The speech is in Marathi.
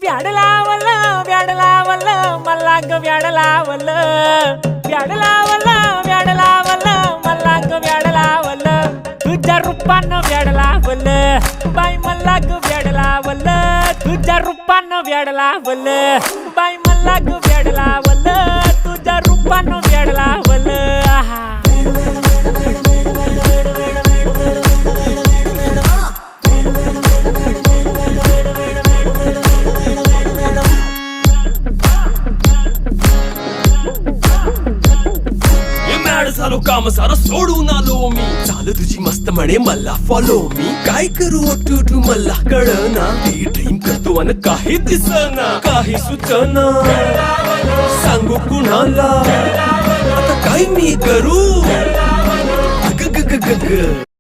व्याड लावलं व्याड लावलं मला ग व्याड लावलं व्याड लावलं व्याड लावलं मला ग व्याड लावलं तुझ्या रूपानं व्याड लावलं बाई मला ग व्याड लावलं तुझ्या रूपानं व्याड लावलं बाई मला ग व्याड लावलं तुझ्या रूपानं व्याड लावलं आहा झालो काम सारं सोडून आलो मी चाल तुझी मस्त म्हणे मला फॉलो मी काय करू टू मला कळना ती ड्रीम करतो आणि काही दिसना काही सुचना सांगू कुणाला आता काय मी करू ग ग ग ग ग